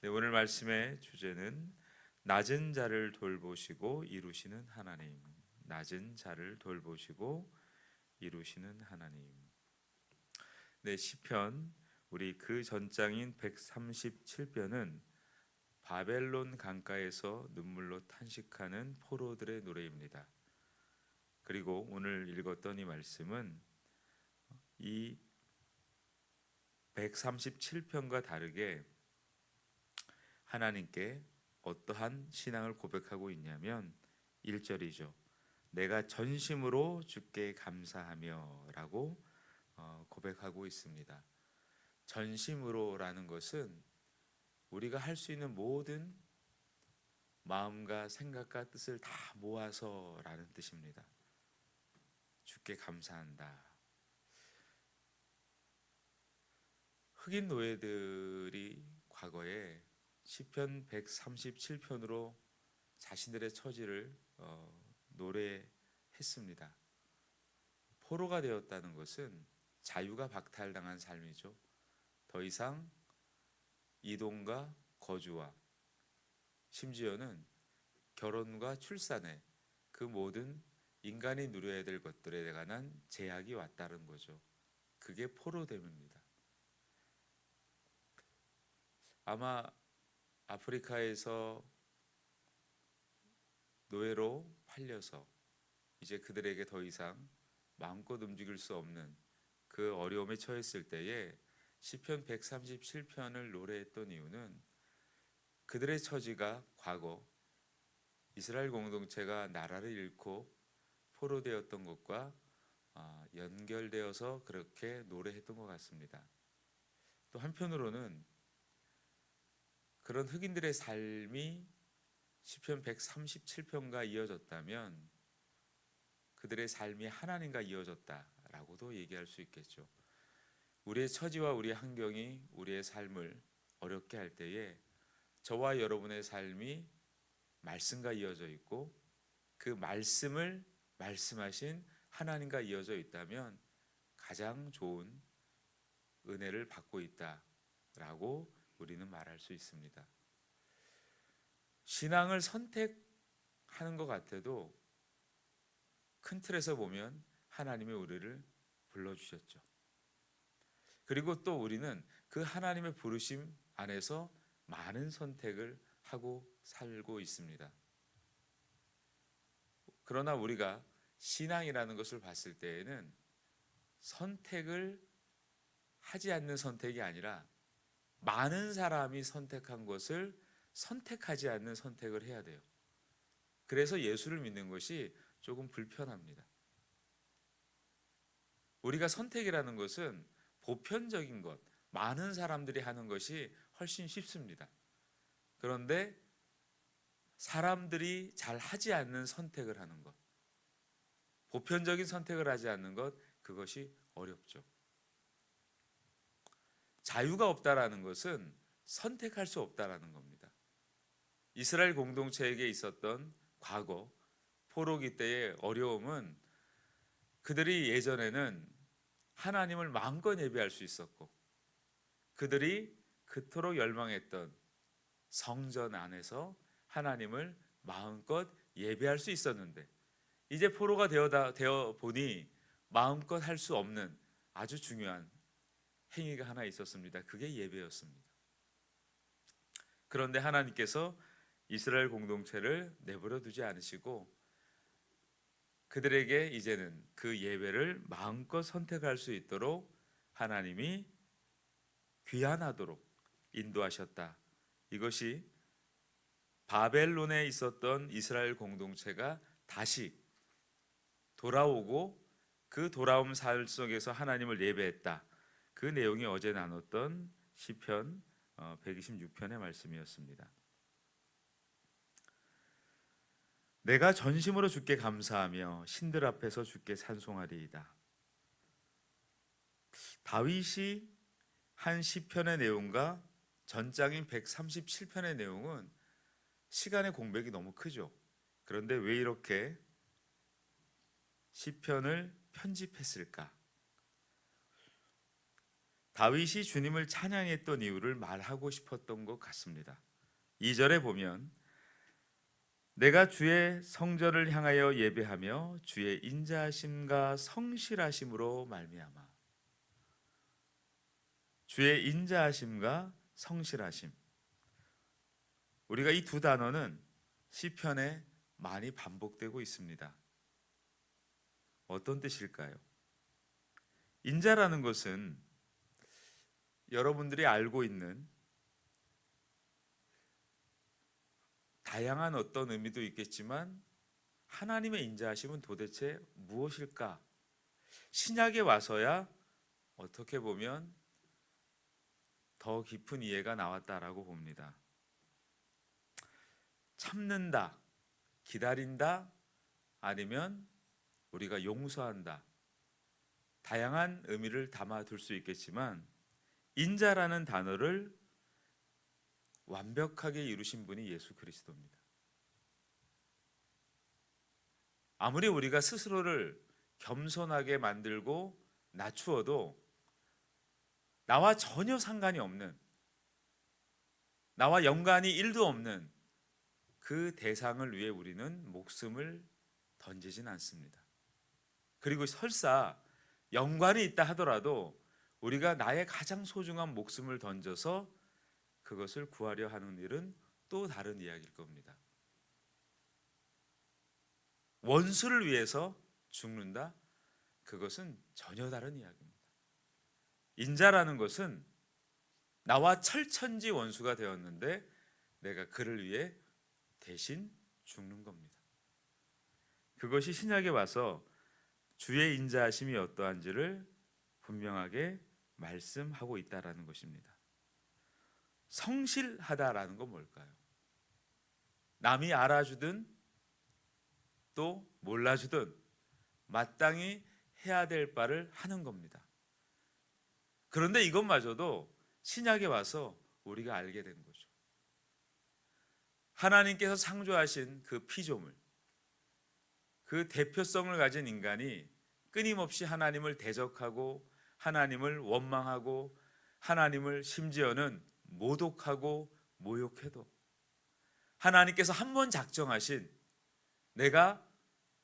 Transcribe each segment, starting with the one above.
네, 오늘 말씀의 주제는 낮은 자를 돌보시고 이루시는 하나님. 낮은 자를 돌보시고 이루시는 하나님. 네, 시편 우리 그 전장인 137편은 바벨론 강가에서 눈물로 탄식하는 포로들의 노래입니다. 그리고 오늘 읽었던 이 말씀은 이 137편과 다르게 하나님께 어떠한 신앙을 고백하고 있냐면 1절이죠. 내가 전심으로 주께 감사하며 라고 고백하고 있습니다. 전심으로라는 것은 우리가 할 수 있는 모든 마음과 생각과 뜻을 다 모아서라는 뜻입니다. 주께 감사한다. 흑인 노예들이 과거에 시편 137편으로 자신들의 처지를 노래했습니다. 포로가 되었다는 것은 자유가 박탈당한 삶이죠. 더 이상 이동과 거주와 심지어는 결혼과 출산에 그 모든 인간이 누려야 될 것들에 관한 제약이 왔다는 거죠. 그게 포로됨입니다. 아마 아프리카에서 노예로 팔려서 이제 그들에게 더 이상 마음껏 움직일 수 없는 그 어려움에 처했을 때에 시편 137편을 노래했던 이유는 그들의 처지가 과거 이스라엘 공동체가 나라를 잃고 포로되었던 것과 연결되어서 그렇게 노래했던 것 같습니다. 또 한편으로는 그런 흑인들의 삶이 시편 137편과 이어졌다면 그들의 삶이 하나님과 이어졌다라고도 얘기할 수 있겠죠. 우리의 처지와 우리의 환경이 우리의 삶을 어렵게 할 때에 저와 여러분의 삶이 말씀과 이어져 있고 그 말씀을 말씀하신 하나님과 이어져 있다면 가장 좋은 은혜를 받고 있다라고 우리는 말할 수 있습니다. 신앙을 선택하는 것 같아도 큰 틀에서 보면 하나님이 우리를 불러주셨죠. 그리고 또 우리는 그 하나님의 부르심 안에서 많은 선택을 하고 살고 있습니다. 그러나 우리가 신앙이라는 것을 봤을 때에는 선택을 하지 않는 선택이 아니라 많은 사람이 선택한 것을 선택하지 않는 선택을 해야 돼요. 그래서 예수를 믿는 것이 조금 불편합니다. 우리가 선택이라는 것은 보편적인 것, 많은 사람들이 하는 것이 훨씬 쉽습니다. 그런데 사람들이 잘 하지 않는 선택을 하는 것, 보편적인 선택을 하지 않는 것, 그것이 어렵죠. 자유가 없다라는 것은 선택할 수 없다라는 겁니다. 이스라엘 공동체에게 있었던 과거 포로기 때의 어려움은 그들이 예전에는 하나님을 마음껏 예배할 수 있었고 그들이 그토록 열망했던 성전 안에서 하나님을 마음껏 예배할 수 있었는데 이제 포로가 되어 보니 마음껏 할 수 없는 아주 중요한 행위가 하나 있었습니다. 그게 예배였습니다. 그런데 하나님께서 이스라엘 공동체를 내버려 두지 않으시고 그들에게 이제는 그 예배를 마음껏 선택할 수 있도록 하나님이 귀환하도록 인도하셨다. 이것이 바벨론에 있었던 이스라엘 공동체가 다시 돌아오고 그 돌아옴 삶 속에서 하나님을 예배했다. 그 내용이 어제 나눴던 시편 126편의 말씀이었습니다. 내가 전심으로 주께 감사하며 신들 앞에서 주께 찬송하리이다. 다윗이 한 시편의 내용과 전장인 137편의 내용은 시간의 공백이 너무 크죠. 그런데 왜 이렇게 시편을 편집했을까? 다윗이 주님을 찬양했던 이유를 말하고 싶었던 것 같습니다. 2절에 보면 내가 주의 성전을 향하여 예배하며 주의 인자하심과 성실하심으로 말미암아. 주의 인자하심과 성실하심. 우리가 이 두 단어는 시편에 많이 반복되고 있습니다. 어떤 뜻일까요? 인자라는 것은 여러분들이 알고 있는 다양한 어떤 의미도 있겠지만 하나님의 인자하심은 도대체 무엇일까? 신약에 와서야 어떻게 보면 더 깊은 이해가 나왔다라고 봅니다. 참는다, 기다린다, 아니면 우리가 용서한다. 다양한 의미를 담아둘 수 있겠지만 인자라는 단어를 완벽하게 이루신 분이 예수 그리스도입니다. 아무리 우리가 스스로를 겸손하게 만들고 낮추어도 나와 전혀 상관이 없는, 나와 연관이 1도 없는 그 대상을 위해 우리는 목숨을 던지진 않습니다. 그리고 설사 연관이 있다 하더라도 우리가 나의 가장 소중한 목숨을 던져서 그것을 구하려 하는 일은 또 다른 이야기일 겁니다. 원수를 위해서 죽는다? 그것은 전혀 다른 이야기입니다. 인자라는 것은 나와 철천지 원수가 되었는데 내가 그를 위해 대신 죽는 겁니다. 그것이 신약에 와서 주의 인자하심이 어떠한지를 분명하게 말씀하고 있다라는 것입니다. 성실하다라는 건 뭘까요? 남이 알아주든 또 몰라주든 마땅히 해야 될 바를 하는 겁니다. 그런데 이것마저도 신약에 와서 우리가 알게 된 거죠. 하나님께서 창조하신 그 피조물, 그 대표성을 가진 인간이 끊임없이 하나님을 대적하고 하나님을 원망하고 하나님을 심지어는 모독하고 모욕해도 하나님께서 한 번 작정하신 내가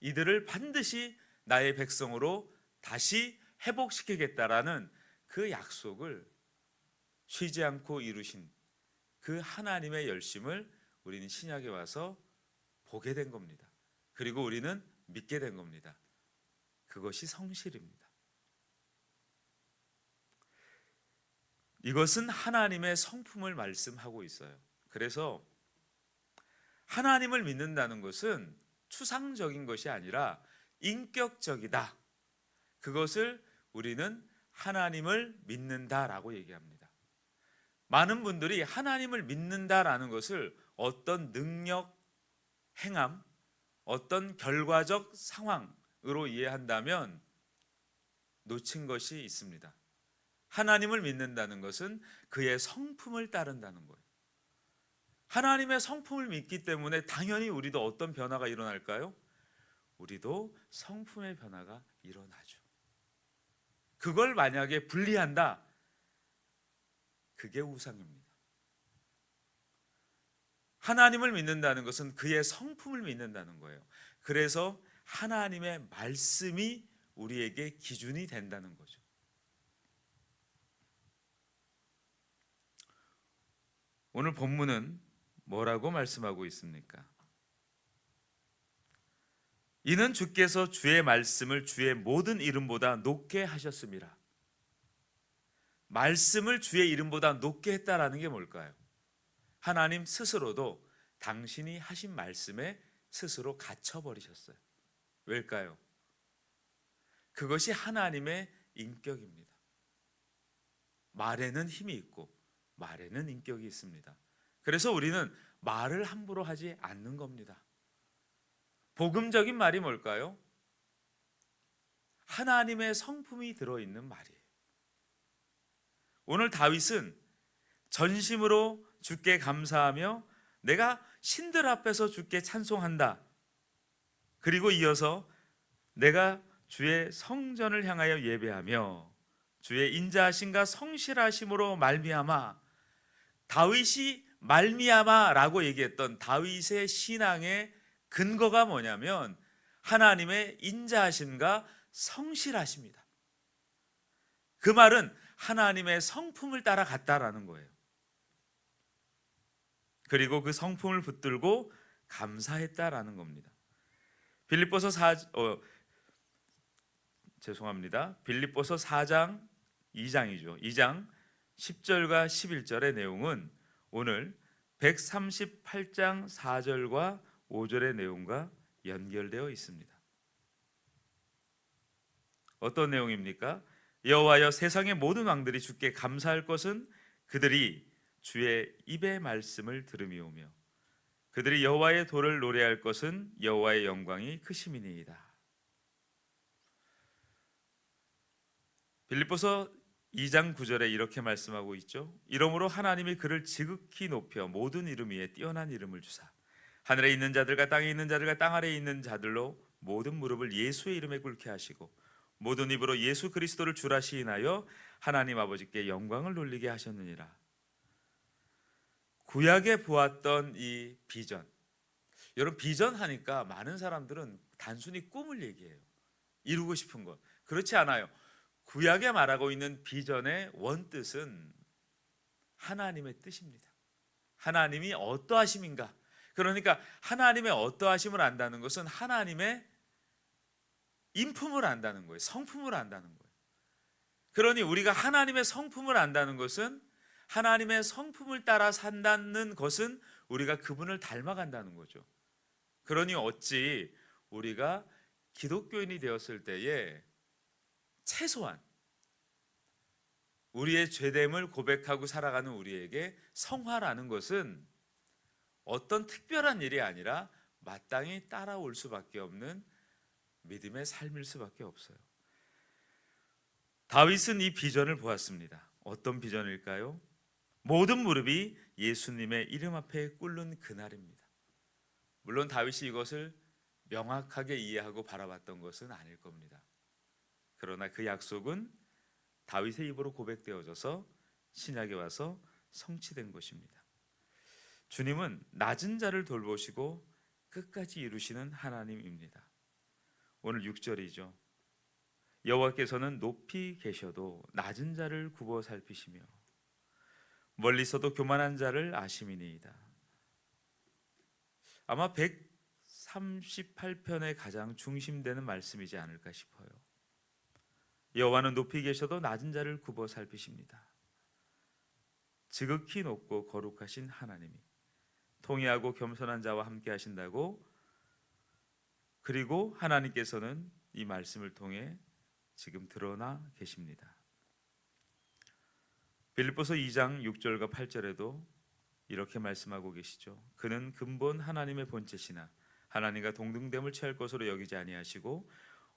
이들을 반드시 나의 백성으로 다시 회복시키겠다라는 그 약속을 쉬지 않고 이루신 그 하나님의 열심을 우리는 신약에 와서 보게 된 겁니다. 그리고 우리는 믿게 된 겁니다. 그것이 성실입니다. 이것은 하나님의 성품을 말씀하고 있어요. 그래서 하나님을 믿는다는 것은 추상적인 것이 아니라 인격적이다. 그것을 우리는 하나님을 믿는다라고 얘기합니다. 많은 분들이 하나님을 믿는다라는 것을 어떤 능력, 행함, 어떤 결과적 상황으로 이해한다면 놓친 것이 있습니다. 하나님을 믿는다는 것은 그의 성품을 따른다는 거예요. 하나님의 성품을 믿기 때문에 당연히 우리도 어떤 변화가 일어날까요? 우리도 성품의 변화가 일어나죠. 그걸 만약에 분리한다, 그게 우상입니다. 하나님을 믿는다는 것은 그의 성품을 믿는다는 거예요. 그래서 하나님의 말씀이 우리에게 기준이 된다는 거죠. 오늘 본문은 뭐라고 말씀하고 있습니까? 이는 주께서 주의 말씀을 주의 모든 이름보다 높게 하셨습니다. 말씀을 주의 이름보다 높게 했다라는 게 뭘까요? 하나님 스스로도 당신이 하신 말씀에 스스로 갇혀버리셨어요. 왜일까요? 그것이 하나님의 인격입니다. 말에는 힘이 있고 말에는 인격이 있습니다. 그래서 우리는 말을 함부로 하지 않는 겁니다. 복음적인 말이 뭘까요? 하나님의 성품이 들어있는 말이에요. 오늘 다윗은 전심으로 주께 감사하며 내가 신들 앞에서 주께 찬송한다. 그리고 이어서 내가 주의 성전을 향하여 예배하며 주의 인자하심과 성실하심으로 말미암아, 다윗이 말미암아라고 얘기했던 다윗의 신앙의 근거가 뭐냐면 하나님의 인자하심과 성실하십니다. 그 말은 하나님의 성품을 따라갔다라는 거예요. 그리고 그 성품을 붙들고 감사했다라는 겁니다. 빌립보서 4장 2장이죠. 2장 10절과 11절의 내용은 오늘 138장 4절과 5절의 내용과 연결되어 있습니다. 어떤 내용입니까? 여호와여, 세상의 모든 왕들이 주께 감사할 것은 그들이 주의 입의 말씀을 들음이오며 그들이 여호와의 도를 노래할 것은 여호와의 영광이 크심이니이다. 빌립보서 2장 9절에 이렇게 말씀하고 있죠. 이러므로 하나님이 그를 지극히 높여 모든 이름 위에 뛰어난 이름을 주사 하늘에 있는 자들과 땅에 있는 자들과 땅 아래에 있는 자들로 모든 무릎을 예수의 이름에 꿇게 하시고 모든 입으로 예수 그리스도를 주라 시인하여 하나님 아버지께 영광을 돌리게 하셨느니라. 구약에 보았던 이 비전, 여러분 비전 하니까 많은 사람들은 단순히 꿈을 얘기해요. 이루고 싶은 것. 그렇지 않아요. 구약에 말하고 있는 비전의 원뜻은 하나님의 뜻입니다. 하나님이 어떠하심인가. 그러니까 하나님의 어떠하심을 안다는 것은 하나님의 인품을 안다는 거예요. 성품을 안다는 거예요. 그러니 우리가 하나님의 성품을 안다는 것은 하나님의 성품을 따라 산다는 것은 우리가 그분을 닮아간다는 거죠. 그러니 어찌 우리가 기독교인이 되었을 때에 최소한 우리의 죄됨을 고백하고 살아가는 우리에게 성화라는 것은 어떤 특별한 일이 아니라 마땅히 따라올 수밖에 없는 믿음의 삶일 수밖에 없어요. 다윗은 이 비전을 보았습니다. 어떤 비전일까요? 모든 무릎이 예수님의 이름 앞에 꿇는 그날입니다. 물론 다윗이 이것을 명확하게 이해하고 바라봤던 것은 아닐 겁니다. 그러나 그 약속은 다윗의 입으로 고백되어져서 신약에 와서 성취된 것입니다. 주님은 낮은 자를 돌보시고 끝까지 이루시는 하나님입니다. 오늘 6절이죠. 여호와께서는 높이 계셔도 낮은 자를 굽어 살피시며 멀리서도 교만한 자를 아심이니이다. 아마 138편의 가장 중심되는 말씀이지 않을까 싶어요. 여호와는 높이 계셔도 낮은 자를 굽어 살피십니다. 지극히 높고 거룩하신 하나님이 통회하고 겸손한 자와 함께 하신다고, 그리고 하나님께서는 이 말씀을 통해 지금 드러나 계십니다. 빌립보서 2장 6절과 8절에도 이렇게 말씀하고 계시죠. 그는 근본 하나님의 본체시나 하나님과 동등됨을 취할 것으로 여기지 아니하시고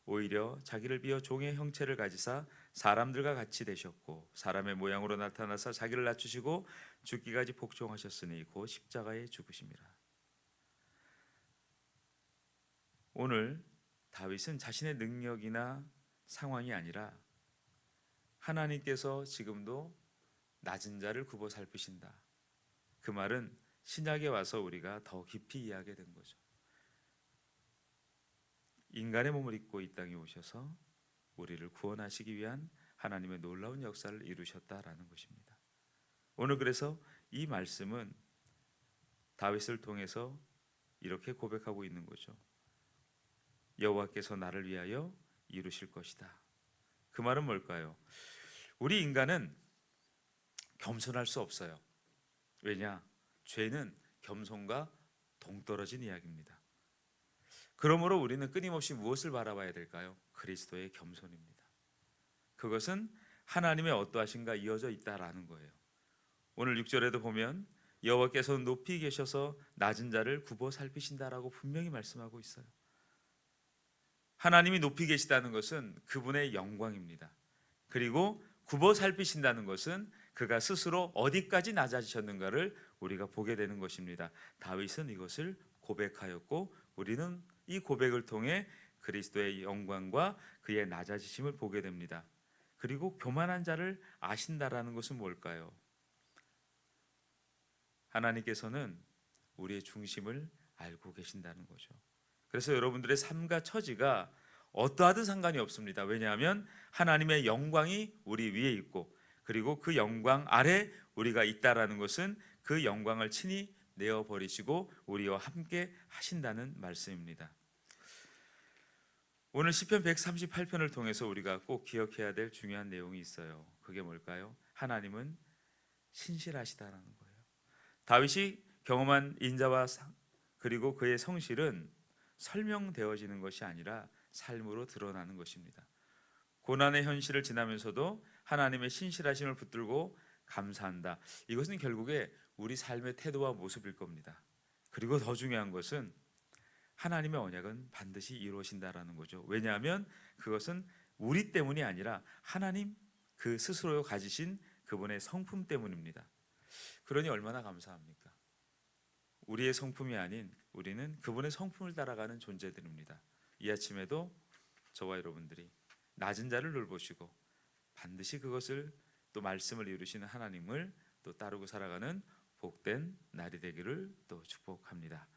오히려 자기를 비어 종의 형체를 가지사 사람들과 같이 되셨고 사람의 모양으로 나타나사 자기를 낮추시고 죽기까지 복종하셨으니 곧 십자가에 죽으심이라. 오늘 다윗은 자신의 능력이나 상황이 아니라 하나님께서 지금도 낮은 자를 굽어 살피신다. 그 말은 신약에 와서 우리가 더 깊이 이해하게 된 거죠. 인간의 몸을 입고 이 땅에 오셔서 우리를 구원하시기 위한 하나님의 놀라운 역사를 이루셨다라는 것입니다. 오늘 그래서 이 말씀은 다윗을 통해서 이렇게 고백하고 있는 거죠. 여호와께서 나를 위하여 이루실 것이다. 그 말은 뭘까요? 우리 인간은 겸손할 수 없어요. 왜냐? 죄는 겸손과 동떨어진 이야기입니다. 그러므로 우리는 끊임없이 무엇을 바라봐야 될까요? 그리스도의 겸손입니다. 그것은 하나님의 어떠하신가 이어져 있다라는 거예요. 오늘 6절에도 보면 여호와께서는 높이 계셔서 낮은 자를 굽어 살피신다라고 분명히 말씀하고 있어요. 하나님이 높이 계시다는 것은 그분의 영광입니다. 그리고 굽어 살피신다는 것은 그가 스스로 어디까지 낮아지셨는가를 우리가 보게 되는 것입니다. 다윗은 이것을 고백하였고 우리는 이 고백을 통해 그리스도의 영광과 그의 낮아지심을 보게 됩니다. 그리고 교만한 자를 아신다라는 것은 뭘까요? 하나님께서는 우리의 중심을 알고 계신다는 거죠. 그래서 여러분들의 삶과 처지가 어떠하든 상관이 없습니다. 왜냐하면 하나님의 영광이 우리 위에 있고, 그리고 그 영광 아래 우리가 있다라는 것은 그 영광을 친히 내어버리시고 우리와 함께 하신다는 말씀입니다. 오늘 시편 138편을 통해서 우리가 꼭 기억해야 될 중요한 내용이 있어요. 그게 뭘까요? 하나님은 신실하시다라는 거예요. 다윗이 경험한 인자와 그리고 그의 성실은 설명되어지는 것이 아니라 삶으로 드러나는 것입니다. 고난의 현실을 지나면서도 하나님의 신실하심을 붙들고 감사한다. 이것은 결국에 우리 삶의 태도와 모습일 겁니다. 그리고 더 중요한 것은 하나님의 언약은 반드시 이루어진다라는 거죠. 왜냐하면 그것은 우리 때문이 아니라 하나님 그 스스로 가지신 그분의 성품 때문입니다. 그러니 얼마나 감사합니까? 우리의 성품이 아닌 우리는 그분의 성품을 따라가는 존재들입니다. 이 아침에도 저와 여러분들이 낮은 자를 돌보시고 반드시 그것을 또 말씀을 이루시는 하나님을 또 따르고 살아가는 복된 날이 되기를 또 축복합니다.